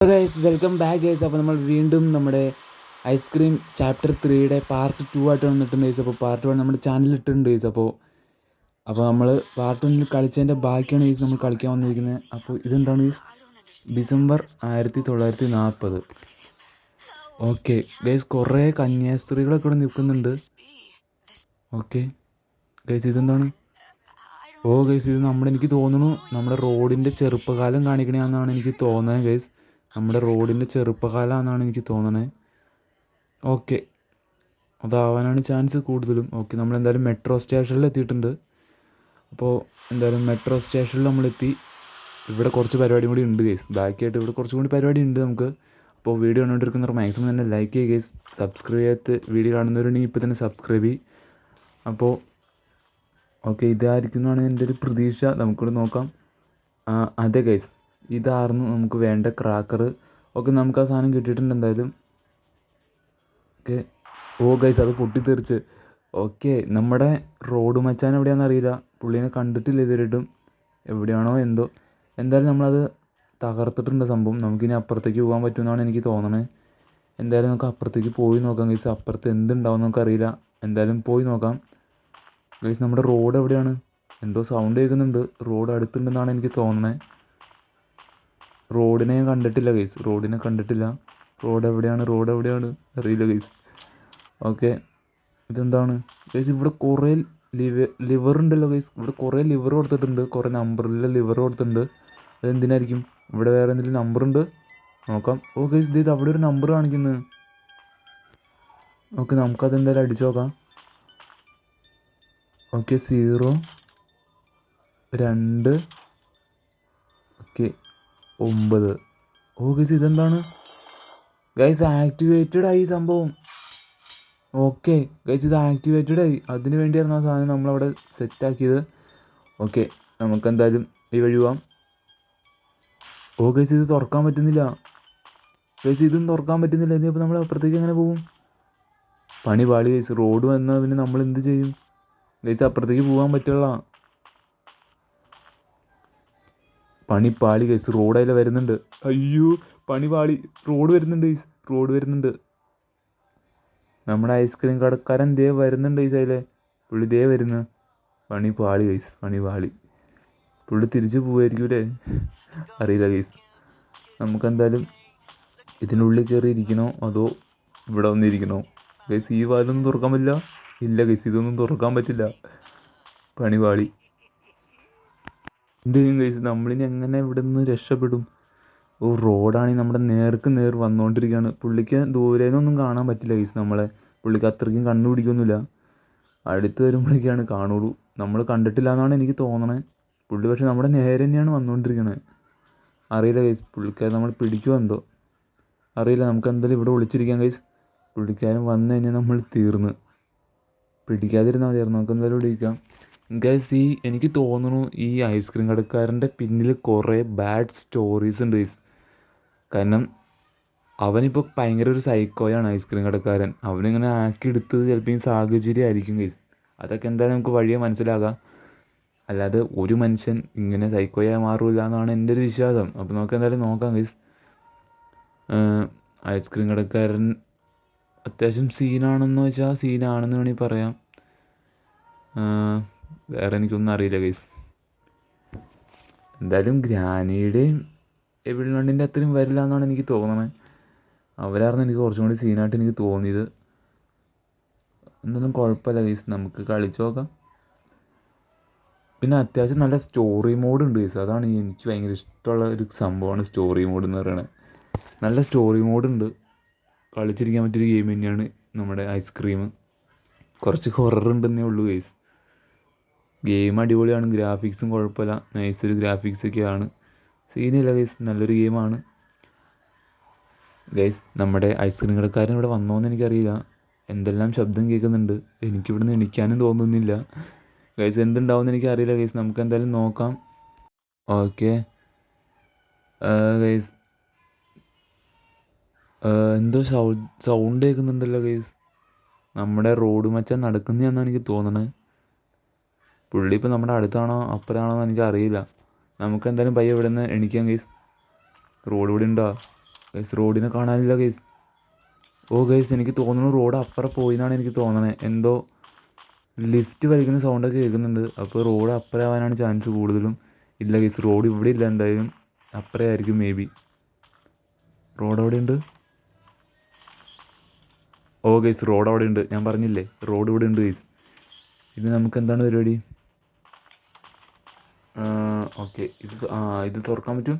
Guys welcome back guys. അപ്പോൾ നമ്മൾ വീണ്ടും നമ്മുടെ ഐസ്ക്രീം ചാപ്റ്റർ 3യുടെ പാർട്ട് 2 ആയിട്ട് വന്നിട്ടുണ്ട് ഗൈസ്. അപ്പോൾ പാർട്ട് 1 നമ്മുടെ ചാനലിൽ ഇട്ടിട്ടുണ്ട് ഗൈസ്. അപ്പോൾ നമ്മൾ പാർട്ട് 1 കളിച്ചതിൻ്റെ ബാക്കിയാണ് ഗൈസ് നമ്മൾ കളിക്കാൻ വന്നിരിക്കുന്നത്. അപ്പോൾ ഇതെന്താണ് ഗൈസ്? ഡിസംബർ 1940. ഓക്കെ ഗൈസ്, കുറേ കന്യാസ്ത്രീകളൊക്കെ ഇവിടെ നിൽക്കുന്നുണ്ട്. ഓക്കെ ഗൈസ്, ഇതെന്താണ്? ഓ ഗൈസ്, ഇത് എനിക്ക് തോന്നുന്നു നമ്മുടെ റോഡിൻ്റെ ചെറുപ്പകാലം കാണിക്കണമെന്നാണ് എനിക്ക് തോന്നുന്നത് ഗൈസ്. നമ്മുടെ റോഡിൻ്റെ ചെറുപ്പകാലമാണെന്നാണ് എനിക്ക് തോന്നണേ. ഓക്കെ, അതാവാനാണ് ചാൻസ് കൂടുതലും. ഓക്കെ, നമ്മളെന്തായാലും മെട്രോ സ്റ്റേഷനിൽ എത്തിയിട്ടുണ്ട്. അപ്പോൾ എന്തായാലും മെട്രോ സ്റ്റേഷനിൽ നമ്മളെത്തി. ഇവിടെ കുറച്ച് പരിപാടി കൂടി ഉണ്ട് ഗൈസ്. ബാക്കിയായിട്ട് ഇവിടെ കുറച്ചും കൂടി പരിപാടി ഉണ്ട് നമുക്ക്. അപ്പോൾ വീഡിയോ കണ്ടുകൊണ്ടിരിക്കുന്നവർ മാക്സിമം തന്നെ ലൈക്ക് ചെയ്യുക ഗൈസ്. സബ്സ്ക്രൈബ് ചെയ്യാത്ത വീഡിയോ കാണുന്നവരുണ്ടെങ്കിൽ ഇപ്പോൾ തന്നെ സബ്സ്ക്രൈബ് ചെയ്യും. അപ്പോൾ ഓക്കെ, ഇതായിരിക്കുന്നതാണ് എൻ്റെ ഒരു പ്രതീക്ഷ. നമുക്കിവിടെ നോക്കാം. അതെ ഗൈസ്, ഇതായിരുന്നു നമുക്ക് വേണ്ട ക്രാക്കർ. ഓക്കെ, നമുക്ക് ആ സാധനം കിട്ടിയിട്ടുണ്ട് എന്തായാലും. ഓക്കെ, ഓ ഗൈസ്, അത് പൊട്ടിത്തെറിച്ച്. ഓക്കെ, നമ്മുടെ റോഡ് മച്ചാൻ എവിടെയാണെന്ന് അറിയില്ല. പുള്ളീനെ കണ്ടിട്ടില്ല ഇതുവരെയായിട്ടും. എവിടെയാണോ എന്തോ. എന്തായാലും നമ്മളത് തകർത്തിട്ടുണ്ട് സംഭവം. നമുക്കിനി അപ്പുറത്തേക്ക് പോകാൻ പറ്റുമെന്നാണ് എനിക്ക് തോന്നണേ. എന്തായാലും നമുക്ക് അപ്പുറത്തേക്ക് പോയി നോക്കാം ഗൈസ്. അപ്പുറത്ത് എന്തുണ്ടാവും നമുക്കറിയില്ല. എന്തായാലും പോയി നോക്കാം ഗൈസ്. നമ്മുടെ റോഡ് എവിടെയാണ്? എന്തോ സൗണ്ട് കേൾക്കുന്നുണ്ട്. റോഡ് അടുത്തുണ്ടെന്നാണ് എനിക്ക് തോന്നണേ. റോഡിനെ ഞാൻ കണ്ടിട്ടില്ല ഗൈസ്. റോഡിനെ കണ്ടിട്ടില്ല. റോഡ് എവിടെയാണ് അറിയില്ല ഗൈസ്. ഓക്കെ, ഇതെന്താണ് ഗൈസ്? ഇവിടെ കുറേ ലിവർ ഉണ്ടല്ലോ ഗൈസ്. ഇവിടെ കുറേ ലിവർ കൊടുത്തിട്ടുണ്ട്. കുറേ നമ്പറിലെ ലിവർ കൊടുത്തിട്ടുണ്ട്. അതെന്തിനായിരിക്കും? ഇവിടെ വേറെ എന്തെങ്കിലും നമ്പർ ഉണ്ട്, നോക്കാം. ഓ ഗൈസ്, ഇത് അവിടെ ഒരു നമ്പർ കാണിക്കുന്നത്. ഓക്കെ, നമുക്കതെന്തായാലും അടിച്ചു നോക്കാം. Okay, 0 2 okay 9. ഓ ഗൈസ്, ഇതെന്താണ് ഗൈസ്? ആക്ടിവേറ്റഡ് ആയി സംഭവം. ഓക്കെ ഗൈസ്, ഇത് ആക്ടിവേറ്റഡ് ആയി. അതിന് വേണ്ടിയായിരുന്നു ആ സാധനം നമ്മളവിടെ സെറ്റാക്കിയത്. ഓക്കെ, നമുക്കെന്തായാലും ഈ വഴി പോവാം. ഓ ഗൈസ്, ഇത് തുറക്കാൻ പറ്റുന്നില്ല ഗൈസ്. ഇതും തുറക്കാൻ പറ്റുന്നില്ല. ഇനിയിപ്പോൾ നമ്മൾ അപ്പുറത്തേക്ക് എങ്ങനെ പോകും? പണി പാളി ഗൈസ്. റോഡ് വന്നാൽ പിന്നെ നമ്മൾ എന്ത് ചെയ്യും ഗൈസ്? അപ്പുറത്തേക്ക് പോകാൻ പറ്റുള്ള പണി പാളി ഗൈസ്. റോഡ് അതിൽ വരുന്നുണ്ട്. അയ്യോ, പണി പാളി. റോഡ് വരുന്നുണ്ട് ഗൈസ്. റോഡ് വരുന്നുണ്ട്. നമ്മുടെ ഐസ്ക്രീം കടക്കാരൻ ദേ വരുന്നുണ്ട് ഗൈസ്. അതിലെ പുള്ളി ദേ വരുന്നു. പണി പാളി ഗൈസ്, പണി പാളി. പുള്ളി തിരിച്ച് പോവായിരിക്കൂലേ? അറിയില്ല ഗൈസ്. നമുക്കെന്തായാലും ഇതിനുള്ളിൽ കയറി ഇരിക്കണോ അതോ ഇവിടെ വന്നിരിക്കണോ ഗൈസ്? ഈ വാലൊന്നും തുറക്കാൻ പറ്റില്ല. ഇല്ല ഗൈസ്, ഇതൊന്നും തുറക്കാൻ പറ്റില്ല. പണി പാളി. എന്ത് ചെയ്യും ഗൈസ്? നമ്മളിനി എങ്ങനെ ഇവിടെ നിന്ന് രക്ഷപ്പെടും? ഓ, റോഡാണെങ്കിൽ നമ്മുടെ നേർക്ക് നേർ വന്നുകൊണ്ടിരിക്കുകയാണ്. പുള്ളിക്ക് ദൂരേന്നൊന്നും കാണാൻ പറ്റില്ല ഗൈസ്. പുള്ളിക്ക് അത്രയ്ക്കും കണ്ടുപിടിക്കൊന്നുമില്ല. അടുത്ത് വരുമ്പോഴേക്കാണ് കാണുള്ളൂ. നമ്മൾ കണ്ടിട്ടില്ല എന്നാണ് എനിക്ക് തോന്നണേ. പുള്ളി പക്ഷെ നമ്മുടെ നേരെ തന്നെയാണ് വന്നുകൊണ്ടിരിക്കണത്. അറിയില്ല ഗൈസ്, പുള്ളിക്കാരൻ നമ്മൾ പിടിക്കുമോ എന്തോ അറിയില്ല. നമുക്ക് എന്തായാലും ഇവിടെ ഒളിച്ചിരിക്കാം ഗൈസ്. പുള്ളിക്കാരൻ വന്നു കഴിഞ്ഞാൽ നമ്മൾ തീർന്ന്. പിടിക്കാതിരുന്നാൽ മതിയായിരുന്നു. നമുക്ക് എന്തായാലും ഇവിടെ ഇരിക്കാം ഗൈസ്. എനിക്ക് തോന്നുന്നു ഈ ഐസ്ക്രീം കടക്കാരൻ്റെ പിന്നിൽ കുറേ ബാഡ് സ്റ്റോറീസ് ഉണ്ട് ഗൈസ്. കാരണം അവനിപ്പോൾ ഭയങ്കര ഒരു സൈക്കോയാണ് ഐസ്ക്രീം കടക്കാരൻ. അവനിങ്ങനെ ആക്കിയെടുത്തത് ചിലപ്പോൾ ഈ സാഹചര്യം ആയിരിക്കും ഗൈസ്. അതൊക്കെ എന്തായാലും നമുക്ക് വഴിയെ മനസ്സിലാകാം. അല്ലാതെ ഒരു മനുഷ്യൻ ഇങ്ങനെ സൈക്കോയായി മാറില്ല എന്നാണ് എൻ്റെ ഒരു വിശ്വാസം. അപ്പോൾ നമുക്ക് എന്തായാലും നോക്കാം ഗൈസ്. ഐസ്ക്രീം കടക്കാരൻ അത്യാവശ്യം സീനാണെന്ന് വെച്ചാൽ സീനാണെന്ന് വേണമെങ്കിൽ പറയാം. വേറെ എനിക്കൊന്നും അറിയില്ല ഗൈസ്. എന്തായാലും ഗ്രാനിയുടെയും എബിൾ വണ്ടിൻ്റെ അത്രയും വരില്ല എന്നാണ് എനിക്ക് തോന്നുന്നത്. അവരായിരുന്നു എനിക്ക് കുറച്ചും കൂടി സീനായിട്ട് എനിക്ക് തോന്നിയത്. എന്തായാലും കുഴപ്പമില്ല ഗൈസ്, നമുക്ക് കളിച്ചു നോക്കാം. പിന്നെ അത്യാവശ്യം നല്ല സ്റ്റോറി മോഡ് ഉണ്ട് ഗൈസ്. അതാണ് എനിക്ക് ഭയങ്കര ഇഷ്ടമുള്ള ഒരു സംഭവമാണ് സ്റ്റോറി മോഡ് എന്ന് പറയുന്നത്. നല്ല സ്റ്റോറി മോഡുണ്ട്. കളിച്ചിരിക്കാൻ പറ്റിയൊരു ഗെയിം തന്നെയാണ് നമ്മുടെ ഐസ്ക്രീം. കുറച്ച് ഹൊറർ ഉണ്ടെന്നേ ഉള്ളൂ ഗൈസ്. ഗെയിം അടിപൊളിയാണ്. ഗ്രാഫിക്സും കുഴപ്പമില്ല. നൈസൊരു ഗ്രാഫിക്സൊക്കെയാണ്. സീനില്ല ഗൈസ്, നല്ലൊരു ഗെയിമാണ് ഗൈസ്. നമ്മുടെ ഐസ്ക്രീം കടക്കാരൻ ഇവിടെ വന്നോന്ന് എനിക്കറിയില്ല. എന്തെല്ലാം ശബ്ദം കേൾക്കുന്നുണ്ട്. എനിക്കിവിടുന്ന് എണിക്കാനും തോന്നുന്നില്ല ഗൈസ്. എന്തുണ്ടാവുമെന്ന് എനിക്കറിയില്ല ഗൈസ്. നമുക്ക് എന്തായാലും നോക്കാം. ഓക്കെ ഗൈസ്, എന്തോ സൗണ്ട് കേൾക്കുന്നുണ്ടല്ലോ ഗൈസ്. നമ്മുടെ റോഡ് മച്ചാൻ നടക്കുന്നതാണെന്നാണ് എനിക്ക് തോന്നണത്. പുള്ളി ഇപ്പോൾ നമ്മുടെ അടുത്താണോ അപ്പുറമാണോ എന്ന് എനിക്കറിയില്ല. നമുക്ക് എന്തായാലും പയ്യെ ഇവിടെ നിന്ന് എണിക്കാം ഗൈസ്. റോഡ് ഇവിടെ ഉണ്ടോ? ഗൈസ് റോഡിനെ കാണാനില്ല ഗൈസ്. ഓ ഗൈസ് എനിക്ക് തോന്നുന്നു റോഡ് അപ്പുറം പോയി എന്നാണ് എനിക്ക് തോന്നണേ. എന്തോ ലിഫ്റ്റ് വലിക്കുന്ന സൗണ്ടൊക്കെ കേൾക്കുന്നുണ്ട്. അപ്പോൾ റോഡ് അപ്പുറം ആവാനാണ് ചാൻസ് കൂടുതലും. ഇല്ല ഗൈസ് റോഡ് ഇവിടെ ഇല്ല, എന്തായാലും അപ്പുറം ആയിരിക്കും മേ ബി. റോഡ് അവിടെ ഉണ്ട്. ഓ ഗൈസ് റോഡ് അവിടെ ഉണ്ട്, ഞാൻ പറഞ്ഞില്ലേ റോഡ് ഇവിടെ ഉണ്ട് ഗൈസ്. ഇത് നമുക്ക് എന്താണ് പരിപാടി? ഓക്കെ ഇത് തുറക്കാൻ പറ്റും.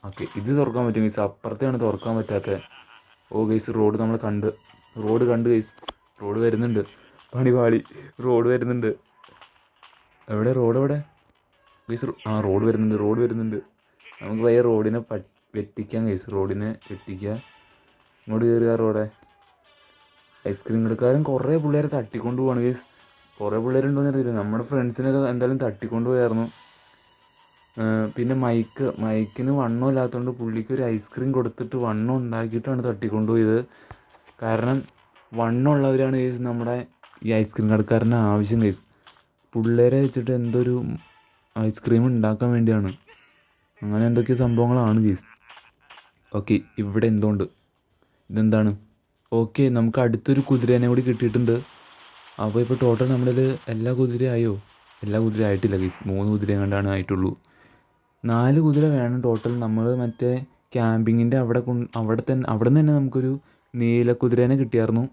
ഓക്കെ ഇത് തുറക്കാൻ പറ്റും ഗൈസ്, അപ്പുറത്തെയാണ് തുറക്കാൻ പറ്റാത്തത്. ഓ ഗൈസ് റോഡ് നമ്മൾ കണ്ട് ഗൈസ്. റോഡ് വരുന്നുണ്ട്. പണി പാളി, റോഡ് വരുന്നുണ്ട്. റോഡ് എവിടെ ഗൈസ്? റോഡ് വരുന്നുണ്ട്. നമുക്ക് വയ്യ റോഡിനെ വെട്ടിക്കാം ഗൈസ്, റോഡിനെ വെട്ടിക്കുക. ഇങ്ങോട്ട് കയറുക റോഡെ. ഐസ്ക്രീം കടക്കാരൻ കുറേ പിള്ളേരെ തട്ടിക്കൊണ്ട് പോവാണ് ഗൈസ്. കുറേ പിള്ളേരുണ്ടോയെന്ന് അറിയില്ല, നമ്മുടെ ഫ്രണ്ട്സിനൊക്കെ എന്തായാലും തട്ടിക്കൊണ്ട് പോയായിരുന്നു. പിന്നെ മൈക്കിന് വണ്ണം ഇല്ലാത്തതുകൊണ്ട് പുള്ളിക്ക് ഒരു ഐസ്ക്രീം കൊടുത്തിട്ട് വണ്ണം ഉണ്ടാക്കിയിട്ടാണ് തട്ടിക്കൊണ്ടുപോയത്. കാരണം വണ്ണമുള്ളവരാണ് ഗൈസ് നമ്മുടെ ഈ ഐസ്ക്രീം കടക്കാരൻ്റെ ആവശ്യം ഗൈസ്. പിള്ളേരെ വെച്ചിട്ട് എന്തൊരു ഐസ്ക്രീം ഉണ്ടാക്കാൻ വേണ്ടിയാണ്. അങ്ങനെ എന്തൊക്കെ സംഭവങ്ങളാണ് ഗൈസ്. ഓക്കെ ഇവിടെ എന്തുകൊണ്ട് ഇതെന്താണ്? ഓക്കെ നമുക്ക് അടുത്തൊരു കുതിരേനെ കൂടി കിട്ടിയിട്ടുണ്ട്. അപ്പോൾ ഇപ്പോൾ ടോട്ടൽ നമ്മളിൽ എല്ലാ കുതിരയായോ? എല്ലാ കുതിര ആയിട്ടില്ല ഗൈസ്, 3 കുതിര കണ്ടാണ് ആയിട്ടുള്ളൂ. 4 കുതിര വേണം ടോട്ടൽ. നമ്മൾ മറ്റേ ക്യാമ്പിങ്ങിൻ്റെ അവിടെ നിന്ന് തന്നെ നമുക്കൊരു നീല കുതിരേനെ കിട്ടിയായിരുന്നു.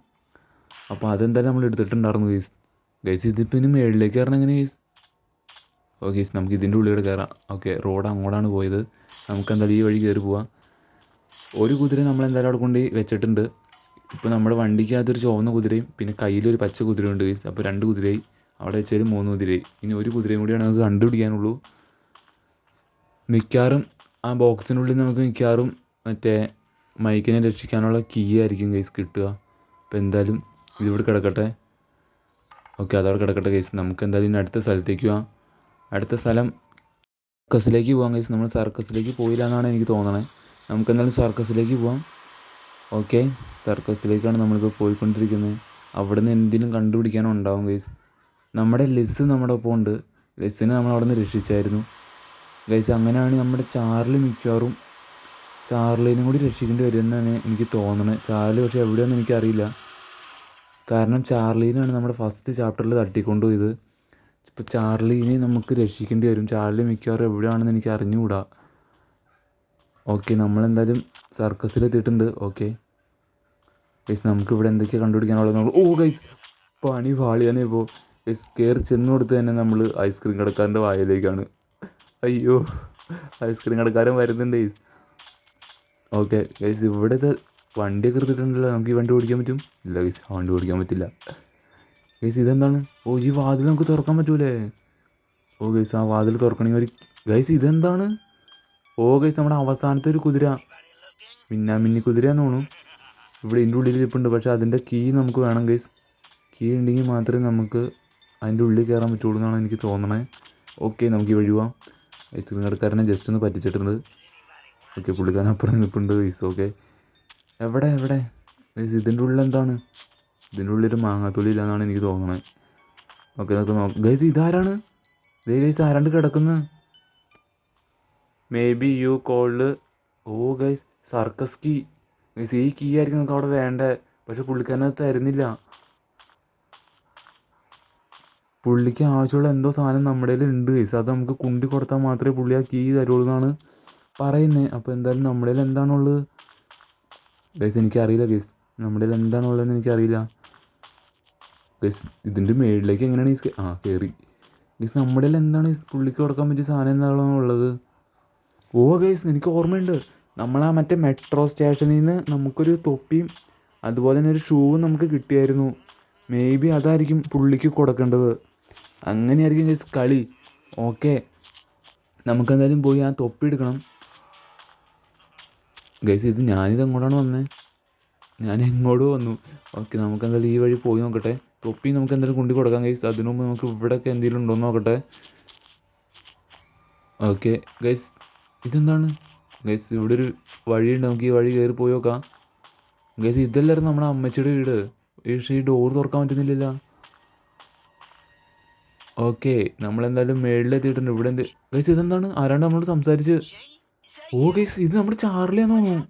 അപ്പോൾ അതെന്തായാലും നമ്മൾ എടുത്തിട്ടുണ്ടായിരുന്നു ഗൈസ്. ഇതിപ്പോൾ ഇനി മുകളിലേക്ക് കയറണം എങ്ങനെ ഗൈസ്? ഓ ഗൈസ് നമുക്ക് ഇതിൻ്റെ ഉള്ളിലൂടെ കയറാം. ഓക്കെ റോഡ് അങ്ങോട്ടാണ് പോയത്, നമുക്ക് എന്തായാലും ഈ വഴി കയറി പോവാം. ഒരു കുതിര നമ്മളെന്തായാലും അവിടെ കൊണ്ട് വെച്ചിട്ടുണ്ട്. ഇപ്പോൾ നമ്മുടെ വണ്ടിക്കകത്തൊരു ചുവന്ന കുതിരയും പിന്നെ കയ്യിലൊരു പച്ച കുതിരയുണ്ട് ഗൈസ്. അപ്പോൾ 2 കുതിരയായി, അവിടെ വെച്ചാൽ 3 കുതിരയായി. ഇനി ഒരു കുതിരയും കൂടിയാണ് നമുക്ക് കണ്ടുപിടിക്കാനുള്ളൂ. മിക്കവാറും ആ ബോക്സിനുള്ളിൽ നമുക്ക് മിക്കവാറും മറ്റേ മൈക്കിനെ രക്ഷിക്കാനുള്ള കീ ആയിരിക്കും ഗൈസ് കിട്ടുക. അപ്പോൾ എന്തായാലും ഇതിവിടെ കിടക്കട്ടെ. ഓക്കെ അതവിടെ കിടക്കട്ടെ ഗൈസ്. നമുക്ക് എന്തായാലും ഇനി അടുത്ത സ്ഥലത്തേക്ക് പോവാം. അടുത്ത സ്ഥലം സർക്കസിലേക്ക് പോകാം ഗൈസ്. നമ്മൾ സർക്കസിലേക്ക് പോയില്ല എന്നാണ് എനിക്ക് തോന്നണേ. നമുക്ക് എന്തായാലും സർക്കസിലേക്ക് പോവാം. ഓക്കെ സർക്കസിലേക്കാണ് നമ്മളിപ്പോൾ പോയിക്കൊണ്ടിരിക്കുന്നത്. അവിടെ നിന്ന് എന്തെങ്കിലും കണ്ടുപിടിക്കാനോ ഉണ്ടാവും ഗൈസ്. നമ്മുടെ ലിസ് നമ്മുടെ ഒപ്പം ഉണ്ട്. ലിസിനെ നമ്മൾ അവിടെ നിന്ന് രക്ഷിച്ചായിരുന്നു ഗൈസ്. അങ്ങനെയാണ് നമ്മുടെ മിക്കവാറും ചാർലിനും കൂടി രക്ഷിക്കേണ്ടി വരുമെന്നാണ് എനിക്ക് തോന്നുന്നത്. ചാർലി പക്ഷേ എവിടെയാണെന്ന് എനിക്കറിയില്ല. കാരണം ചാർലീനാണ് നമ്മുടെ ഫസ്റ്റ് ചാപ്റ്ററിൽ തട്ടിക്കൊണ്ടുപോയത്. ഇപ്പോൾ ചാർലീനെ നമുക്ക് രക്ഷിക്കേണ്ടി വരും. ചാർലി മിക്കവാറും എവിടെയാണെന്ന് എനിക്ക് അറിഞ്ഞുകൂടാ. ഓക്കെ നമ്മളെന്തായാലും സർക്കസിലെത്തിയിട്ടുണ്ട്. ഓക്കെ ഗൈസ് നമുക്കിവിടെ എന്തൊക്കെയാണ് കണ്ടുപിടിക്കാനുള്ളത്. ഓ ഗൈസ് പണി പാളിയാനേ. ഇപ്പോൾ ഗൈസ് കയറി ചെന്ന് കൊടുത്ത് തന്നെ നമ്മൾ ഐസ്ക്രീം കടക്കാരൻ്റെ വായിലേക്കാണ്. അയ്യോ ഐസ്ക്രീം കടക്കാരൻ വരുന്നുണ്ട് ഗൈസ്. ഓക്കെ ഗൈസ് ഇവിടുത്തെ വണ്ടിയൊക്കെ എടുത്തിട്ടുണ്ടല്ലോ, നമുക്ക് ഈ വണ്ടി ഓടിക്കാൻ പറ്റും? ഇല്ല ഗൈസ് വണ്ടി ഓടിക്കാൻ പറ്റില്ല ഗൈസ്. ഇതെന്താണ്? ഓ ഈ വാതിൽ നമുക്ക് തുറക്കാൻ പറ്റൂലേ? ഓ ഗൈസ് ആ വാതിൽ തുറക്കണമെങ്കിൽ ഒരു ഗൈസ് ഇതെന്താണ്? ഓ ഗൈസ് നമ്മുടെ അവസാനത്തെ ഒരു കുതിര, മിന്നി കുതിരയാന്ന് തോന്നുന്നു. ഇവിടെ ഇതിൻ്റെ ഉള്ളിൽ ഇരിപ്പുണ്ട്. പക്ഷേ അതിൻ്റെ കീ നമുക്ക് വേണം ഗൈസ്. കീ ഉണ്ടെങ്കിൽ മാത്രമേ നമുക്ക് അതിൻ്റെ ഉള്ളിൽ കയറാൻ പറ്റുള്ളൂ എന്നാണ് എനിക്ക് തോന്നണേ. ഓക്കെ നമുക്ക് ഈ വഴി പോവാം. ഐസ്ക്രീം കടക്കാരനെ ജസ്റ്റ് ഒന്ന് പറ്റിച്ചിട്ടുണ്ട്. ഓക്കെ പുള്ളിക്കാരൻ അപ്പുറം നിൽപ്പുണ്ട് ഗൈസ്. ഓക്കെ എവിടെ ഗൈസ് ഇതിൻ്റെ ഉള്ളിൽ എന്താണ്? ഇതിൻ്റെ ഉള്ളിൽ മാങ്ങാത്തൊലി ഇല്ലാന്നാണ് എനിക്ക് തോന്നണേ. ഓക്കെ നമുക്ക് നോക്കാം ഗൈസ്. ഇതാരാണ്? ഗൈസ് ആരാണ്ട് കിടക്കുന്നത്. Maybe you cold. Oh guys circus key guys. ഈ കീ ആയിരിക്കും നമുക്ക് അവിടെ വേണ്ടേ, പക്ഷെ പുള്ളിക്കാരനത് തരുന്നില്ല. പുള്ളിക്ക് ആവശ്യമുള്ള എന്തോ സാധനം നമ്മുടെ കയ്യിൽ ഉണ്ട് ഗൈസ്. അത് നമുക്ക് കുണ്ടി കൊടുത്താൽ മാത്രമേ പുള്ളി ആ കീ തരുള്ളൂ എന്നാണ് പറയുന്നത്. അപ്പോൾ എന്തായാലും നമ്മുടെ കയ്യിൽ എന്താണുള്ളത് ഗൈസ് എനിക്കറിയില്ല ഗൈസ്. നമ്മുടെ കയ്യിൽ എന്താണുള്ളതെന്ന് എനിക്കറിയില്ല ഗൈസ്. ഇതിൻ്റെ മേളിലേക്ക് എങ്ങനെയാണ് കയറി ഗൈസ്. നമ്മുടെ കയ്യിൽ എന്താണ് പുള്ളിക്ക് കൊടുക്കാൻ പറ്റിയ സാധനം എന്താണോ ഉള്ളത്? ഓ ഗൈസ് എനിക്ക് ഓർമ്മയുണ്ട്, നമ്മളാ മറ്റേ മെട്രോ സ്റ്റേഷനിൽ നിന്ന് നമുക്കൊരു തൊപ്പിയും അതുപോലെ തന്നെ ഒരു ഷൂവും നമുക്ക് കിട്ടിയായിരുന്നു. മേ ബി അതായിരിക്കും പുള്ളിക്ക് കൊടുക്കേണ്ടത്. അങ്ങനെയായിരിക്കും ഗൈസ് കളി. ഓക്കെ നമുക്കെന്തായാലും പോയി ആ തൊപ്പി എടുക്കണം ഗൈസ്. ഞാനിത് എങ്ങോട്ടാണ് വന്നത്? ഞാൻ എങ്ങോട്ട് വന്നു? ഓക്കെ നമുക്കെന്തായാലും ഈ വഴി പോയി നോക്കട്ടെ. തൊപ്പി നമുക്ക് എന്തായാലും കൊണ്ടു കൊടുക്കാം ഗൈസ്. അതിനു മുമ്പ് നമുക്ക് ഇവിടെയൊക്കെ എന്തെങ്കിലും ഉണ്ടോ എന്ന് നോക്കട്ടെ. ഓക്കെ ഗൈസ് ഇതെന്താണ് ഗൈസ്? ഇവിടെ ഒരു വഴിയുണ്ട്, നമുക്ക് ഈ വഴി കയറി പോയി നോക്കാം ഗൈസ്. ഇതല്ലായിരുന്നു നമ്മുടെ അമ്മച്ചിയുടെ വീട്, പക്ഷേ ഈ ഡോർ തുറക്കാൻ പറ്റുന്നില്ലല്ലോ. ഓക്കെ നമ്മളെന്തായാലും മേളിലെത്തിയിട്ടുണ്ട്. ഇവിടെ ഗൈസ് ഇതെന്താണ്? ആരാണ്ട് നമ്മളോട് സംസാരിച്ച്. ഓ ഗൈസ് ഇത് നമ്മുടെ ചാർലിയാന്ന് തോന്നുന്നു.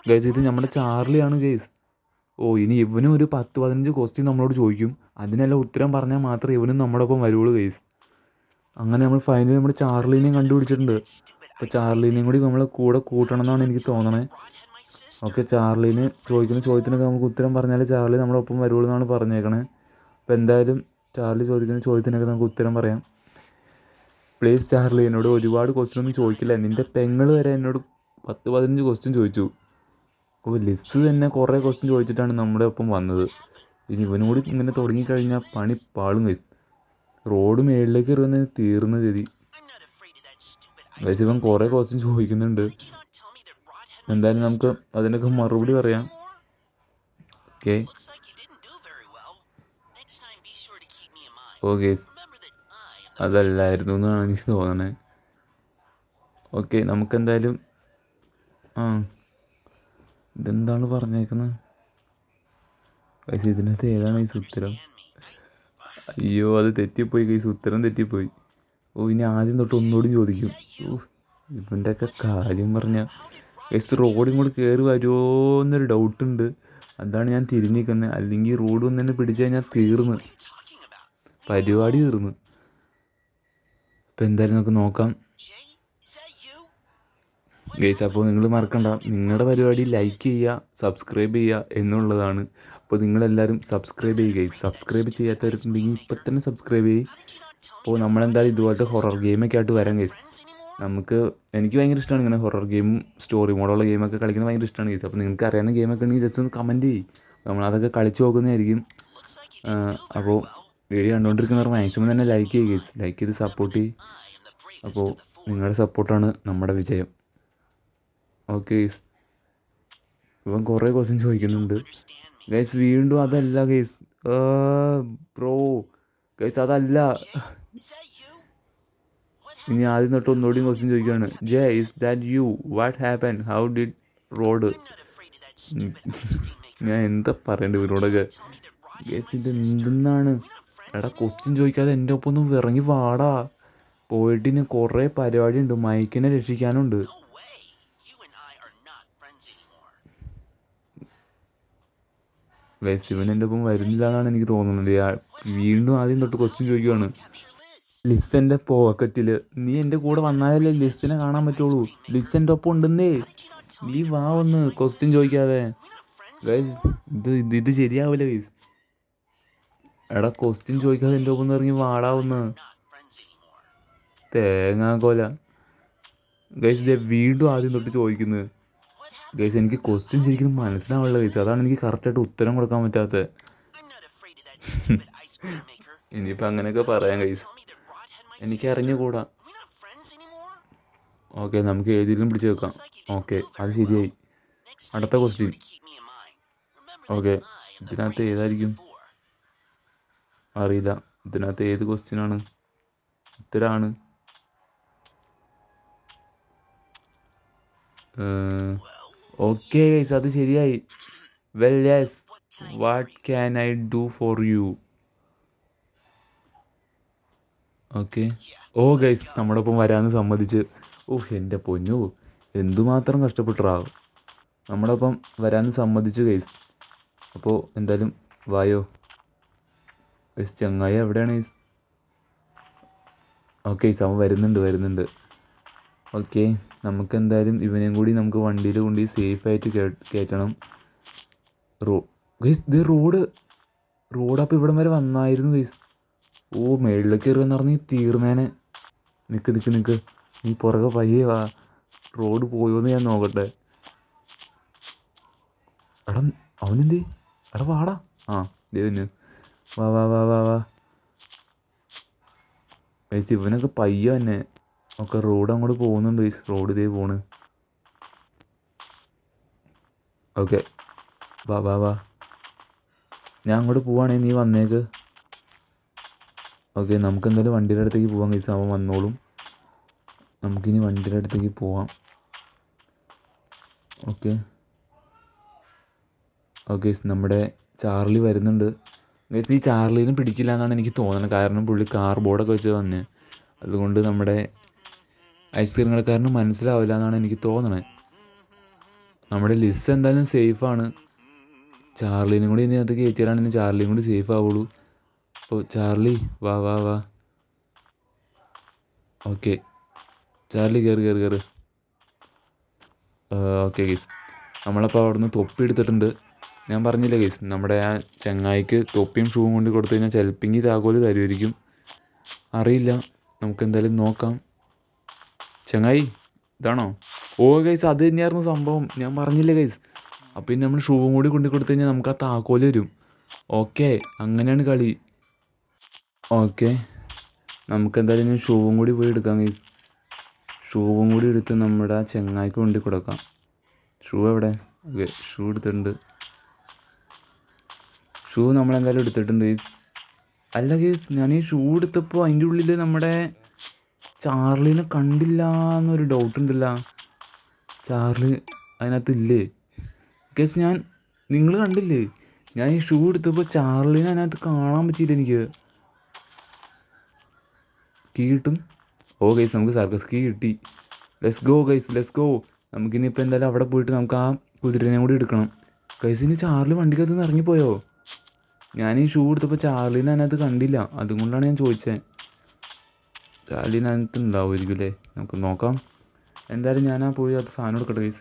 ഗൈസ് ഇത് നമ്മുടെ ചാർലിയാണ് ഗൈസ്. ഓ ഇനി ഇവനും ഒരു 10-15 ക്വസ്റ്റ്യൻ നമ്മളോട് ചോദിക്കും. അതിനെല്ലാം ഉത്തരം പറഞ്ഞാൽ മാത്രമേ ഇവനും നമ്മുടെ ഒപ്പം വരുള്ളൂ ഗൈസ്. അങ്ങനെ നമ്മൾ ഫൈനലി നമ്മുടെ ചാർലീനെയും കണ്ടുപിടിച്ചിട്ടുണ്ട്. അപ്പോൾ ചാർലീനെയും കൂടി നമ്മളെ കൂടെ കൂട്ടണം എന്നാണ് എനിക്ക് തോന്നണേ. ഓക്കെ, ചാർലീന് ചോദിക്കുന്ന ചോദ്യത്തിനൊക്കെ നമുക്ക് ഉത്തരം പറഞ്ഞാൽ ചാർലി നമ്മുടെ ഒപ്പം വരുള്ളൂ എന്നാണ് പറഞ്ഞേക്കണേ. അപ്പോൾ എന്തായാലും ചാർലി ചോദിക്കുന്ന ചോദ്യത്തിനൊക്കെ നമുക്ക് ഉത്തരം പറയാം. പ്ലീസ് ചാർലി, എന്നോട് ഒരുപാട് ക്വസ്റ്റ്യൻ ഒന്നും ചോദിക്കില്ല. നിൻ്റെ പെങ്ങൾ വരെ എന്നോട് 10-15 ക്വസ്റ്റ്യൻ ചോദിച്ചു. അപ്പോൾ ലിസ് തന്നെ കുറേ ക്വസ്റ്റ്യൻ ചോദിച്ചിട്ടാണ് നമ്മുടെ ഒപ്പം വന്നത്. ഇനി ഇവനും കൂടി ഇങ്ങനെ തുടങ്ങിക്കഴിഞ്ഞാൽ പണി പാളും ഗൈസ്. റോഡ് മേളിലേക്ക് എറിയുന്നത് തീർന്ന ഗതി. ഗൈസ് ഇവൻ കുറേ ക്വസ്റ്റ്യൻ ചോദിക്കുന്നുണ്ട്. എന്തായാലും നമുക്ക് അതിനൊക്കെ മറുപടി പറയാം. ഓക്കെ ഓക്കെ, അതല്ലായിരുന്നു എന്നാണ് എനിക്ക് തോന്നണേ. ഓക്കെ നമുക്കെന്തായാലും ഇതെന്താണ് പറഞ്ഞേക്കുന്നത് ഗൈസ്? ഇതിനകത്ത് ഏതാണ് ഈ ഉത്തരം? അയ്യോ അത് തെറ്റിപ്പോയി ഗൈസ്, ഉത്തരം തെറ്റിപ്പോയി. ഓ ഇനി ആദ്യം തൊട്ട് ഒന്നുകൂടി ചോദിക്കും. ഇവൻ്റെയൊക്കെ കാര്യം പറഞ്ഞാൽ ഗൈസ് റോഡും കൂടി കയറി വരുമോ എന്നൊരു ഡൗട്ടുണ്ട്. അതാണ് ഞാൻ തിരിഞ്ഞിരിക്കുന്നത്. അല്ലെങ്കിൽ റോഡ് ഒന്ന് തന്നെ പിടിച്ചു കഴിഞ്ഞാൽ തീർന്ന് പരിപാടി തീർന്ന്. ഇപ്പം എന്തായാലും നമുക്ക് നോക്കാം ഗൈസ്. അപ്പോൾ നിങ്ങൾ മറക്കണ്ട, നിങ്ങളുടെ പരിപാടി ലൈക്ക് ചെയ്യുക, സബ്സ്ക്രൈബ് ചെയ്യുക എന്നുള്ളതാണ്. അപ്പോൾ നിങ്ങളെല്ലാവരും സബ്സ്ക്രൈബ് ചെയ്യുക ഗൈസ്. സബ്സ്ക്രൈബ് ചെയ്യാത്തവരുണ്ടെങ്കിൽ ഇപ്പം തന്നെ സബ്സ്ക്രൈബ് ചെയ്യും. അപ്പോൾ നമ്മളെന്തായാലും ഇതുപോലത്തെ ഹൊറർ ഗെയിമൊക്കെ ആയിട്ട് വരാം ഗൈസ്. എനിക്ക് ഭയങ്കര ഇഷ്ടമാണ് ഇങ്ങനെ ഹൊറർ ഗെയിമും സ്റ്റോറി മോഡുള്ള ഗെയിമൊക്കെ കളിക്കുന്നത് ഭയങ്കര ഇഷ്ടമാണ് ഗൈസ്. അപ്പോൾ നിങ്ങൾക്ക് അറിയാവുന്ന ഗെയിമൊക്കെ ഉണ്ടെങ്കിൽ ജസ്റ്റ് ഒന്ന് കമൻറ്റ് ചെയ്യും, നമ്മളതൊക്കെ കളിച്ച് നോക്കുന്നതായിരിക്കും. അപ്പോൾ വീഡിയോ കണ്ടുകൊണ്ടിരിക്കുന്നവർ മാക്സിമം തന്നെ ലൈക്ക് ചെയ്യുക ഗൈസ്. ലൈക്ക് ചെയ്ത് സപ്പോർട്ട് ചെയ്യും. അപ്പോൾ നിങ്ങളുടെ സപ്പോർട്ടാണ് നമ്മുടെ വിജയം. ഓക്കെ ഗൈസ്, ഇവൻ കുറേ ക്വസ്റ്റ്യൻ ചോദിക്കുന്നുണ്ട് ഗൈസ്. വീണ്ടും അതല്ല ഗൈസ്, ബ്രോ ഗൈസ് അതല്ല. ഇനി ആദ്യം തൊട്ട് ഒന്നുകൂടി ക്വസ്റ്റ്യൻ ചോദിക്കുകയാണ്. J is that you? What happen? How did road? ഞാൻ എന്താ പറയണ്ടത് ഇവരോടൊക്കെ ഗൈസ്? ഇത് എന്തെന്നാണ്? എടാ ക്വസ്റ്റ്യൻ ചോദിക്കാതെ എൻ്റെ ഒപ്പം ഒന്ന് ഇറങ്ങി വാടാ. പോയിട്ടിന് കുറേ പരിപാടി ഉണ്ട്, മൈക്കിനെ രക്ഷിക്കാനുണ്ട്. ഗൈസ് ഇവൻ എൻ്റെ ഒപ്പം വരുന്നില്ല എന്നാണ് എനിക്ക് തോന്നുന്നത്. വീണ്ടും ആദ്യം തൊട്ട് ക്വസ്റ്റ്യൻ ചോദിക്കുകയാണ്. ലിസൻ്റെ പോക്കറ്റിൽ നീ എൻ്റെ കൂടെ വന്നാലല്ലേ ലിസിനെ കാണാൻ പറ്റുള്ളൂ. ലിസൻ്റെ ഒപ്പം ഉണ്ടെന്നേ. നീ വാ ഒന്ന് ക്വസ്റ്റ്യൻ ചോദിക്കാതെ. ഗൈസ് ഇത് ശരിയാവില്ല ഗൈസ്. എടാ ക്വസ്റ്റ്യൻ ചോദിക്കാതെ എൻ്റെ ഒപ്പം ഇറങ്ങി വാടാവുന്ന് തേങ്ങാക്കോല. ഗൈസ് ഇതേ വീണ്ടും ആദ്യം തൊട്ട് ചോദിക്കുന്നത്. ഗൈസ് എനിക്ക് ക്വസ്റ്റ്യൻ ശരിക്കും മനസ്സിലാവുള്ള ഗൈസ്, അതാണ് എനിക്ക് കറക്റ്റായിട്ട് ഉത്തരം കൊടുക്കാൻ പറ്റാത്തത്. ഇനിയിപ്പോൾ അങ്ങനെയൊക്കെ പറയാം ഗൈസ്, എനിക്ക് അറിഞ്ഞുകൂടാ. ഓക്കെ നമുക്ക് ഏതെങ്കിലും പിടിച്ച് വെക്കാം. ഓക്കെ അത് ശരിയായി. അടുത്ത ക്വസ്റ്റ്യൻ. ഓക്കെ ഇതിനകത്ത് ഏതായിരിക്കും അറിയില്ല. ഇതിനകത്ത് ഏത് ക്വസ്റ്റ്യനാണ് ഉത്തരമാണ്? ഓക്കെ ഗൈസ് അത് ശരിയായി. Well yes, what can I do for you? Okay oh guys നമ്മുടെ ഒപ്പം വരാമെന്ന് സമ്മതിച്ച്. എൻ്റെ പൊന്നു എന്തുമാത്രം കഷ്ടപ്പെട്ടാവും. നമ്മുടെ ഒപ്പം വരാമെന്ന് സമ്മതിച്ചു ഗൈസ്. അപ്പോൾ എന്തായാലും വായോ ഗൈസ്. ചങ്ങായി എവിടെയാണ് ഗൈസ്? ഓക്കെ ഗൈസ് അവൻ വരുന്നുണ്ട്. ഓക്കെ നമുക്ക് എന്തായാലും ഇവനെയും കൂടി നമുക്ക് വണ്ടിയിൽ കൊണ്ട് സേഫായിട്ട് കയറ്റണം. ഗൈസ് ഇത് റോഡ് അപ്പോൾ ഇവിടം വരെ വന്നായിരുന്നു ഗൈസ്. മേളിലേക്ക് കയറുമെന്ന് പറഞ്ഞ് തീർന്നേനെ. നിൽക്ക് നീ പുറകെ പയ്യെ വാ. റോഡ് പോയോന്ന് ഞാൻ നോക്കട്ടെ. എടാ അവനെന്തേ? എടാ വാടാ. ദേവന് വാ ഗൈസ് ഇവനൊക്കെ പയ്യ തന്നെ. ഒക്കെ റോഡ് അങ്ങോട്ട് പോകുന്നുണ്ട് ഗൈസ്. റോഡ് ഇതേ പോണ്. ഓക്കെ വാ ഞാൻ അങ്ങോട്ട് പോവാണേ, നീ വന്നേക്ക്. ഓക്കെ നമുക്ക് എന്തായാലും വണ്ടിയുടെ അടുത്തേക്ക് പോവാം ഗൈസ്. അവൻ വന്നോളും. നമുക്കിനി വണ്ടിയുടെ അടുത്തേക്ക് പോവാം. ഓക്കെ നമ്മുടെ ചാർലി വരുന്നുണ്ട് ഗൈസ്. ഈ ചാർലിനും പിടിക്കില്ല എന്നാണ് എനിക്ക് തോന്നുന്നത്. കാരണം പുള്ളി കാർ ബോർഡൊക്കെ വെച്ച് വന്ന്, അതുകൊണ്ട് നമ്മുടെ ഐസ്ക്രീം കടക്കാരന് മനസ്സിലാവില്ല എന്നാണ് എനിക്ക് തോന്നണത്. നമ്മുടെ ലിസ് എന്തായാലും സേഫാണ്. ചാർലീനും കൂടി ഇനി അത് കയറ്റിയാലാണ് ചാർലിയും കൂടി സേഫ് ആവുള്ളൂ. അപ്പോൾ ചാർലി വാ വാ വാ. ഓക്കെ ചാർലി കയറി കയറി കയറി. ഓക്കെ ഗൈസ്, നമ്മളപ്പോൾ അവിടെ നിന്ന് തൊപ്പി എടുത്തിട്ടുണ്ട്. ഞാൻ പറഞ്ഞില്ലേ ഗൈസ്, നമ്മുടെ ആ ചങ്ങായിക്ക് തൊപ്പിയും ഷൂവും കൊണ്ട് കൊടുത്തു കഴിഞ്ഞാൽ ചിലപ്പെങ്കിൽ താക്കോല് തരുമായിരിക്കും, അറിയില്ല. നമുക്ക് എന്തായാലും നോക്കാം. ചങ്ങായി ഇതാണോ? ഓ ഗൈസ്, അത് തന്നെയായിരുന്നു സംഭവം. ഞാൻ പറഞ്ഞില്ലേ ഗൈസ്. അപ്പം പിന്നെ നമ്മൾ ഷൂവും കൂടി കൊണ്ടു കൊടുത്തു കഴിഞ്ഞാൽ നമുക്ക് ആ താക്കോല് വരും. ഓക്കെ, അങ്ങനെയാണ് കളി. ഓക്കെ, നമുക്കെന്തായാലും ഇനി ഷൂവും കൂടി പോയി എടുക്കാം ഗൈസ്. ഷൂവും കൂടി എടുത്ത് നമ്മുടെ ആ ചങ്ങായിക്ക് കൊണ്ടു കൊടുക്കാം. ഷൂ എവിടെ? ഓക്കെ, ഷൂ എടുത്തിട്ടുണ്ട്. ഷൂ നമ്മളെന്തായാലും എടുത്തിട്ടുണ്ട് ഗൈസ്. അല്ല ഗൈസ്, ഞാൻ ഈ ഷൂ എടുത്തപ്പോൾ അതിൻ്റെ ഉള്ളിൽ നമ്മുടെ ചാർലിനെ കണ്ടില്ല എന്നൊരു ഡൗട്ട് ഉണ്ടല്ലോ. ചാർലി അതിനകത്തില്ലേ ഗൈസ്? നിങ്ങൾ കണ്ടില്ലേ? ഞാൻ ഈ ഷൂ എടുത്തപ്പോൾ ചാർലിനെ അതിനകത്ത് കാണാൻ പറ്റിയില്ല എനിക്ക്. കീ കിട്ടും. ഓ ഗൈസ്, നമുക്ക് സർക്കസ് കീ കിട്ടി. Let's go guys, let's go. നമുക്കിനിപ്പോൾ എന്തായാലും അവിടെ പോയിട്ട് നമുക്ക് ആ കുതിരനെ കൂടി എടുക്കണം. ഗൈസ്, ഇനി ചാർലി വണ്ടിക്കകത്ത് നിന്ന് ഇറങ്ങിപ്പോയോ? ഞാൻ ഈ ഷൂ എടുത്തപ്പോൾ ചാർലിനെ അതിനകത്ത് കണ്ടില്ല, അതുകൊണ്ടാണ് ഞാൻ ചോദിച്ചത്. ചാർലിനെ അതിനകത്ത് ഉണ്ടാവുമായിരിക്കും അല്ലേ? നമുക്ക് നോക്കാം. എന്തായാലും ഞാൻ ആ പോയി അത് സാധനം എടുക്കട്ടെ ഗൈസ്.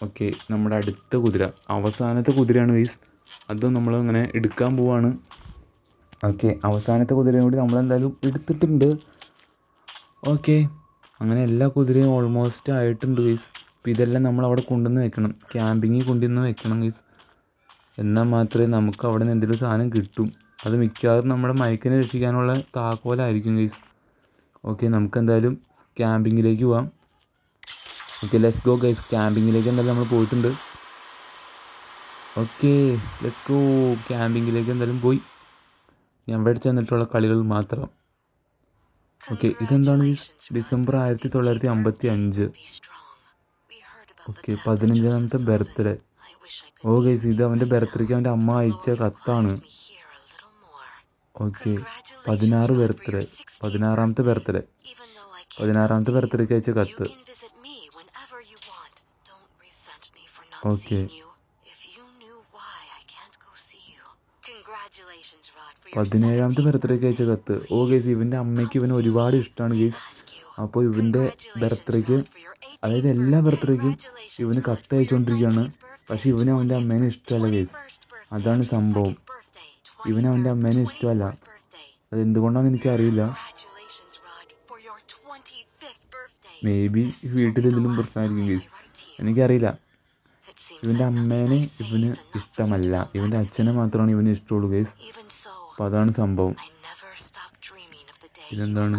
ഓക്കെ, നമ്മുടെ അടുത്ത കുതിര, അവസാനത്തെ കുതിരയാണ് ഗൈസ്. അതും നമ്മൾ അങ്ങനെ എടുക്കാൻ പോവാണ്. ഓക്കെ, അവസാനത്തെ കുതിരയും കൂടി നമ്മളെന്തായാലും എടുത്തിട്ടുണ്ട്. ഓക്കെ, അങ്ങനെ എല്ലാ കുതിരയും ഓൾമോസ്റ്റ് ആയിട്ടുണ്ട് ഗൈസ്. അപ്പോൾ ഇതെല്ലാം നമ്മൾ അവിടെ കൊണ്ടുവന്ന് വെക്കണം, ക്യാമ്പിങ്ങിൽ കൊണ്ടുവന്ന് വെക്കണം ഗൈസ്. എന്നാൽ മാത്രമേ നമുക്ക് അവിടെ നിന്ന് എന്തെങ്കിലും സാധനം കിട്ടും. അത് മിക്കവാറും നമ്മുടെ മൈക്കിനെ രക്ഷിക്കാനുള്ള താക്കോലായിരിക്കും ഗൈസ്. ഓക്കെ, നമുക്കെന്തായാലും ക്യാമ്പിങ്ങിലേക്ക് പോവാം. Okay, let's go guys. ക്യാമ്പിങ്ങിലേക്ക് എന്തായാലും നമ്മൾ പോയിട്ടുണ്ട്. Okay, let's go. ക്യാമ്പിങ്ങിലേക്ക് എന്തായാലും പോയി. ഞാൻ അവിടെ ചെന്നിട്ടുള്ള കളികൾ മാത്രം. ഓക്കെ, ഇതെന്താണ്? ഡിസംബർ 1955. ഓക്കെ, 15ാമത്തെ ബർത്ത്ഡേ. ഓ ഗൈസ്, ഇത് അവൻ്റെ ബർത്ത്ഡേക്ക് അവൻ്റെ അമ്മ അയച്ച കത്താണ്. ഓക്കെ, 16 ബർത്ത്ഡേ, 16ാമത്തെ ബർത്ത്ഡേ, 16ാമത്തെ ബർത്ത്ഡേക്ക് അയച്ച കത്ത്. ഓക്കെ, 17ാമത്തെ ബർത്ത്ഡേക്ക് അയച്ച കത്ത്. ഓ ഗൈസ്, ഇവൻ്റെ അമ്മയ്ക്ക് ഇവന് ഒരുപാട് ഇഷ്ടമാണ് ഗൈസ്. അപ്പോൾ ഇവൻ്റെ ബർത്ത്ഡേക്ക്, അതായത് എല്ലാ ബർത്ത്ഡേക്കും ഇവന് കത്ത് അയച്ചുകൊണ്ടിരിക്കുകയാണ്. പക്ഷെ ഇവന് അവൻ്റെ അമ്മേനെ ഇഷ്ടമല്ല ഗൈസ്. അതാണ് സംഭവം. ഇവന് അവൻ്റെ അമ്മേനെ ഇഷ്ടമല്ല. അതെന്തുകൊണ്ടാണെന്ന് എനിക്കറിയില്ല. മേ ബി വീട്ടിലെന്തെങ്കിലും പ്രശ്നമായിരിക്കും ഗൈസ്, എനിക്കറിയില്ല. ഇവൻ്റെ അമ്മേനെ ഇവന് ഇഷ്ടമല്ല, ഇവൻ്റെ അച്ഛനെ മാത്രമാണ് ഇവന് ഇഷ്ടമുള്ളൂ ഗൈസ്. അപ്പോൾ അതാണ് സംഭവം. ഇതെന്താണ്?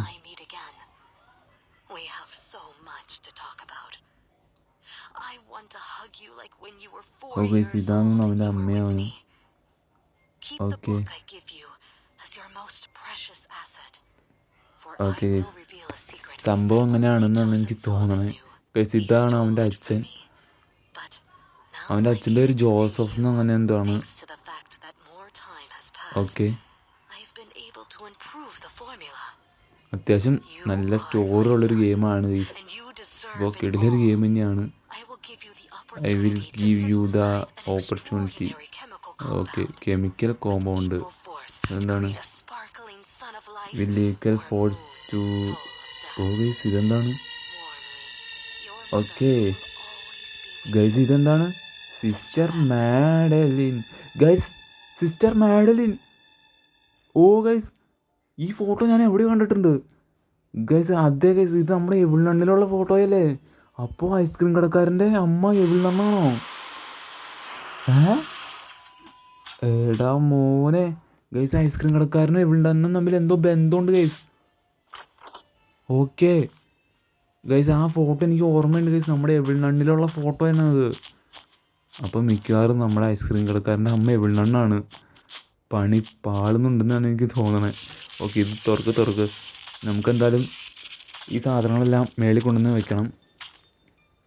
ഓ ഗൈസ്, ഇതാണ് അവൻ്റെ അമ്മയാണ്. ഓക്കെ ഓക്കെ ഗൈസ്, സംഭവം അങ്ങനെയാണെന്നാണ് എനിക്ക് തോന്നണത് ഗൈസ്. ഇതാണ് അവൻ്റെ അച്ഛൻ. അവൻ്റെ അച്ഛൻ്റെ ഒരു ജോസഫ് എന്ന് അങ്ങനെ എന്തോ ആണ്. ഓക്കെ, അത്യാവശ്യം നല്ല സ്റ്റോറി ഉള്ളൊരു ഗെയിമാണ് ഗൈസ്. അപ്പോൾ കിടിലൊരു ഗെയിം തന്നെയാണ്. I will give you the opportunity. Okay, chemical compound. എന്താണ്? Will equal force to. Oh guys, ഇതെന്താണ്? ഓക്കെ ഗൈസ്, ഇതെന്താണ്? Sister Madeline guys, sister Madeline. Oh guys, ഈ ഫോട്ടോ ഞാൻ എവിടെ കണ്ടിട്ടുണ്ട് ഗൈസ്. അതെ ഗൈസ്, ഇത് നമ്മുടെ എവിൾനണ്ണിലുള്ള ഫോട്ടോയല്ലേ? അപ്പോൾ ഐസ്ക്രീം കടക്കാരൻ്റെ അമ്മ എവിൾനണ്ണാണോ? എടാ മോനെ ഗൈസ്, ഐസ്ക്രീം കടക്കാരനും എവിൾനണ്ണും തമ്മിൽ എന്തോ ബന്ധമുണ്ട് ഗൈസ്. ഓക്കെ ഗൈസ്, ആ ഫോട്ടോ എനിക്ക് ഓർമ്മയുണ്ട് ഗൈസ്, നമ്മുടെ എവിൾനണ്ണിലുള്ള ഫോട്ടോ തന്നെ അത്. അപ്പം മിക്കവാറും നമ്മുടെ ഐസ്ക്രീം കടക്കാരൻ്റെ അമ്മ എവിൾനണ്ണാണ്. പണി പാളുന്നുണ്ടെന്നാണ് എനിക്ക് തോന്നണത്. ഓക്കെ, ഇത് തുറക്ക്. നമുക്കെന്തായാലും ഈ സാധനങ്ങളെല്ലാം മേളിൽ കൊണ്ടുവന്ന് വെക്കണം.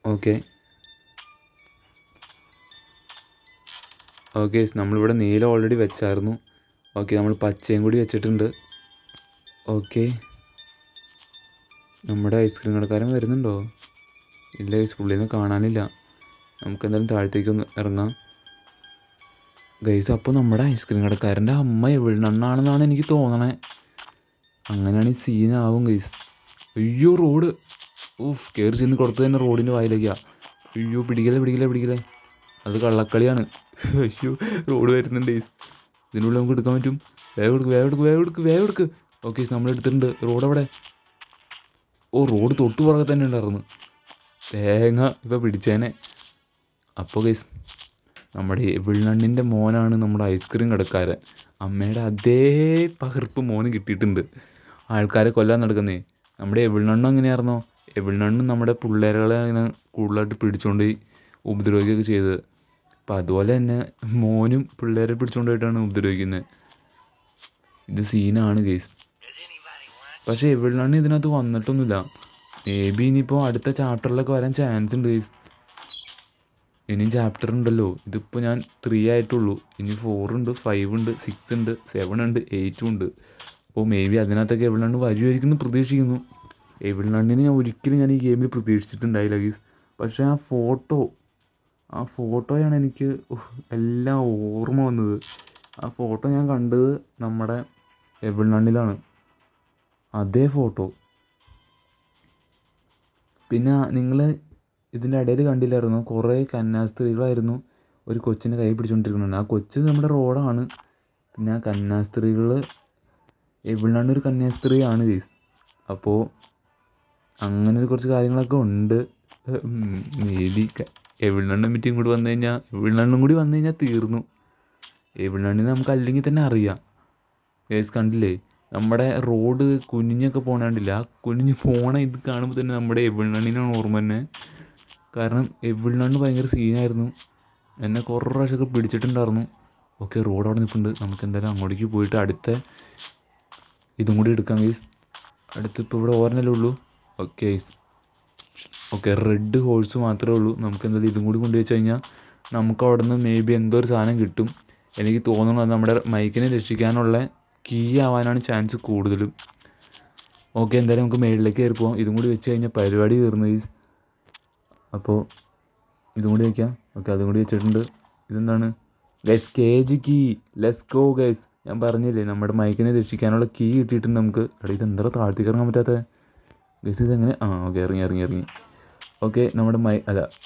ഓക്കെ ഓക്കെ, നമ്മളിവിടെ നീല ഓൾറെഡി വെച്ചായിരുന്നു. ഓക്കെ, നമ്മൾ പച്ചയും കൂടി വെച്ചിട്ടുണ്ട്. ഓക്കെ, നമ്മുടെ ഐസ്ക്രീം കടക്കാരൻ വരുന്നുണ്ടോ? ഇല്ല ഗൈസ്, പുള്ളിനെ കാണാനില്ല. നമുക്ക് എന്തായാലും താഴത്തേക്കൊന്ന് ഇറങ്ങാം ഗൈസ്. അപ്പോൾ നമ്മുടെ ഐസ്ക്രീം കടക്കാരൻ്റെ അമ്മ എവിടെണ്ണാണെന്നാണ് എനിക്ക് തോന്നണേ. അങ്ങനെയാണെങ്കിൽ സീനാവും ഗൈസ്. അയ്യോ റോഡ്, ഓഫ് കയറി ചെന്ന് കൊടുത്തത് തന്നെ റോഡിൻ്റെ വായിലേക്കാണ്. അയ്യോ പിടിക്കലേ, അത് കള്ളക്കളിയാണ്. അയ്യോ റോഡ് വരുന്നുണ്ട് ഗൈസ്. ഇതിനുള്ളിൽ നമുക്ക് എടുക്കാൻ പറ്റും. വേഗം എടുക്ക്. ഓക്കെ ഗൈസ്, നമ്മൾ എടുത്തിട്ടുണ്ട്. റോഡ് എവിടെ? ഓ റോഡ് തൊട്ട് പുറകെ തന്നെ ഉണ്ടായിരുന്നു. തേങ്ങ ഇപ്പോൾ പിടിച്ചേനെ. അപ്പോൾ ഗൈസ് നമ്മുടെ എവിൾണ്ണൻ്റെ മോനാണ് നമ്മുടെ ഐസ്ക്രീം കടക്കാരൻ. അമ്മയുടെ അതേ പകർപ്പ് മോന് കിട്ടിയിട്ടുണ്ട്. ആൾക്കാരെ കൊല്ലാൻ നടക്കുന്നേ. നമ്മുടെ എവിൾണ്ണനും എങ്ങനെയായിരുന്നോ? എവിൾണ്ണനും നമ്മുടെ പിള്ളേരുകളെ അങ്ങനെ കൂടുതലായിട്ട് പിടിച്ചുകൊണ്ട് ഉപദ്രവിക്കുകയൊക്കെ ചെയ്തത്. അപ്പം അതുപോലെ തന്നെ മോനും പിള്ളേരെ പിടിച്ചുകൊണ്ട് പോയിട്ടാണ് ഉപദ്രവിക്കുന്നത്. ഇത് സീനാണ് ഗൈസ്. പക്ഷേ എവിൾണ്ണൻ ഇതിനകത്ത് വന്നിട്ടൊന്നുമില്ല. മേ ബി ഇനിയിപ്പോൾ അടുത്ത ചാപ്റ്ററിലൊക്കെ വരാൻ ചാൻസ് ഉണ്ട് ഗൈസ്. ഇനിയും ചാപ്റ്റർ ഉണ്ടല്ലോ. ഇതിപ്പോൾ ഞാൻ 3 ആയിട്ടുള്ളൂ. ഇനി 4 ഉണ്ട്, 5 ഉണ്ട്, 6 ഉണ്ട്, 7 ഉണ്ട്, 8 ഉണ്ട്. അപ്പോൾ മേ ബി അതിനകത്തൊക്കെ എവിൾണ്ണൻ വരുമായിരിക്കും എന്ന് പ്രതീക്ഷിക്കുന്നു. എവിൾണ്ണനെ ഞാൻ ഈ ഗെയിമിൽ പ്രതീക്ഷിച്ചിട്ടുണ്ടായില്ല ഗീസ്. പക്ഷേ ആ ഫോട്ടോയാണ് എനിക്ക് എല്ലാം ഓർമ്മ വന്നത്. ആ ഫോട്ടോ ഞാൻ കണ്ടത് നമ്മുടെ എവിൾണ്ണനിലാണ്. അതേ ഫോട്ടോ. പിന്നെ നിങ്ങൾ ഇതിൻ്റെ ഇടയിൽ കണ്ടില്ലായിരുന്നു, കുറേ കന്യാസ്ത്രീകളായിരുന്നു ഒരു കൊച്ചിനെ കൈ പിടിച്ചുകൊണ്ടിരിക്കുന്നുണ്ട്. ആ കൊച്ച് നമ്മുടെ റോഡാണ്. പിന്നെ ആ കന്യാസ്ത്രീകൾ എവിൾണ്ണനൊരു കന്യാസ്ത്രീയാണ് ഗൈസ്. അപ്പോൾ അങ്ങനെ കുറച്ച് കാര്യങ്ങളൊക്കെ ഉണ്ട്. മേ ബി എവിൾണ്ണനും മീറ്റിംഗ് കൂടി വന്നു കഴിഞ്ഞാൽ തീർന്നു. എവിൾണ്ണനെ നമുക്ക് അല്ലെങ്കിൽ തന്നെ അറിയാം ഗൈസ്. കണ്ടില്ലേ നമ്മുടെ റോഡ് കുനിഞ്ഞൊക്കെ പോകണ്ടില്ല. ആ കുനിഞ്ഞ് പോണ ഇത് കാണുമ്പോൾ തന്നെ നമ്മുടെ എവിൾണ്ണനാണ് ഓർമ്മ തന്നെ. കാരണം എവിൾണ്ണൻ ഭയങ്കര സീനായിരുന്നു. എന്നെ കുറേ പ്രാവശ്യമൊക്കെ പിടിച്ചിട്ടുണ്ടായിരുന്നു. ഓക്കെ റോഡ് അവിടെ നിൽപ്പുണ്ട്. നമുക്ക് എന്തായാലും അങ്ങോട്ടേക്ക് പോയിട്ട് അടുത്ത ഇതും കൂടി എടുക്കാം ഗൈസ്. അടുത്തിപ്പോൾ ഇവിടെ ഓരനല്ലേ ഉള്ളൂ. ഓക്കെ റെഡ് ഹോഴ്സ് മാത്രമേ ഉള്ളൂ. നമുക്ക് എന്തായാലും ഇതും കൂടി കൊണ്ടുവച്ച് കഴിഞ്ഞാൽ നമുക്ക് അവിടെ നിന്ന് മേ ബി എന്തോ ഒരു സാധനം കിട്ടും. എനിക്ക് തോന്നുന്നു അത് നമ്മുടെ മൈക്കിനെ രക്ഷിക്കാനുള്ള കീ ആവാനാണ് ചാൻസ് കൂടുതലും. ഓക്കെ എന്തായാലും നമുക്ക് മേളിലേക്ക് കയറി പോകാം. ഇതും കൂടി വെച്ച് കഴിഞ്ഞാൽ പരിപാടി തീർന്നു ഗൈസ്. അപ്പോൾ ഇതും കൂടി വയ്ക്കാം. ഓക്കെ അതും കൂടി വെച്ചിട്ടുണ്ട്. ഇതെന്താണ് guys? KG key. Let's go guys. ഞാൻ പറഞ്ഞില്ലേ നമ്മുടെ മൈക്കിനെ രക്ഷിക്കാനുള്ള കീ കിട്ടിയിട്ടുണ്ട് നമുക്ക്. എടാ ഇതെന്താ താഴ്ത്തേക്ക് ഇറങ്ങാൻ പറ്റാത്തത് ഗൈസ്? ഇതെങ്ങനെ? ഓക്കെ ഇറങ്ങി. ഓക്കെ നമ്മുടെ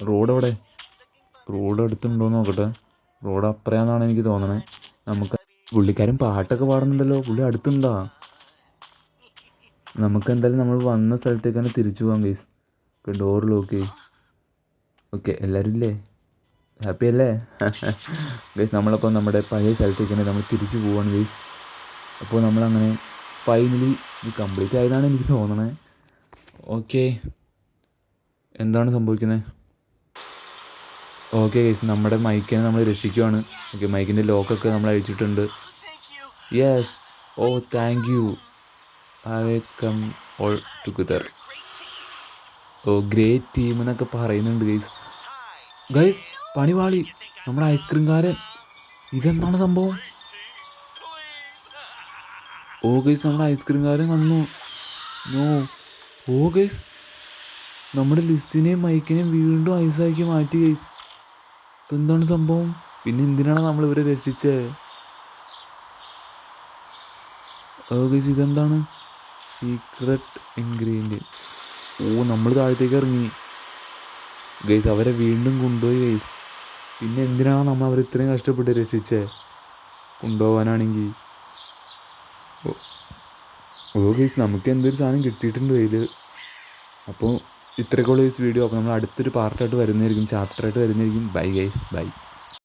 റോഡ് അടുത്തുണ്ടോയെന്ന് നോക്കട്ടെ. റോഡ് അപ്പുറയാണെന്നാണ് എനിക്ക് തോന്നണേ. നമുക്ക് പുള്ളിക്കാരൻ പാട്ടൊക്കെ പാടുന്നുണ്ടല്ലോ. പുള്ളി അടുത്തുണ്ടോ? നമുക്ക് എന്തായാലും നമ്മൾ വന്ന സ്ഥലത്തേക്ക് തന്നെ തിരിച്ചു പോകാം ഗൈസ്. ഡോർ ലോക്ക് ചെയ്യും. ഓക്കെ എല്ലാവരും ഇല്ലേ? ഹാപ്പി അല്ലേ? ഗൈസ് നമ്മളപ്പോൾ നമ്മുടെ പഴയ സ്ഥലത്തേക്ക് തന്നെ നമ്മൾ തിരിച്ചു പോവാണ് ഗൈസ്. അപ്പോൾ നമ്മളങ്ങനെ ഫൈനലി ഇത് കംപ്ലീറ്റ് ആയതാണ് എനിക്ക് തോന്നണേ. ഓക്കെ എന്താണ് സംഭവിക്കുന്നത്? ഓക്കെ ഗൈസ് നമ്മുടെ മൈക്കിനെ നമ്മൾ രക്ഷിക്കുവാണ്. ഓക്കെ മൈക്കിൻ്റെ ലോക്കൊക്കെ നമ്മൾ അഴിച്ചിട്ടുണ്ട്. Yes. Oh thank you. Have come all together. Oh great team എന്നൊക്കെ പറയുന്നുണ്ട് ഗൈസ്. പണിവാളി നമ്മുടെ ഐസ്ക്രീംകാരൻ. ഇതെന്താണ് സംഭവം? ഓ ഗൈസ് നമ്മുടെ ഐസ്ക്രീംകാരൻ വന്നു. ഓ ഗൈസ് നമ്മുടെ ലിസ്റ്റിനെയും മൈക്കിനെയും വീണ്ടും ഐസാക്കി മാറ്റി ഗൈസ്. ഇതെന്താണ് സംഭവം? പിന്നെ എന്തിനാണ് നമ്മൾ ഇവരെ രക്ഷിച്ചത്? ഓ ഗൈസ് ഇതെന്താണ്? Secret ingredients. ഓ നമ്മൾ താഴത്തേക്ക് ഇറങ്ങി ഗൈസ്. അവരെ വീണ്ടും കൊണ്ടുപോയി ഗൈസ്. പിന്നെ എന്തിനാണ് നമ്മൾ അവർ ഇത്രയും കഷ്ടപ്പെട്ട് രക്ഷിച്ചത്? കൊണ്ടുപോകാനാണെങ്കിൽ. ഓ ഗൈസ് നമുക്ക് എന്തൊരു സാധനം കിട്ടിയിട്ടുണ്ട് കയ്യിൽ. അപ്പോൾ ഇത്രയൊക്കെയുള്ള ഈ വീഡിയോ. അപ്പോൾ നമ്മൾ അടുത്തൊരു പാർട്ടായിട്ട് വരുന്നതായിരിക്കും, ചാപ്റ്ററായിട്ട് വരുന്നതായിരിക്കും. Bye guys, by.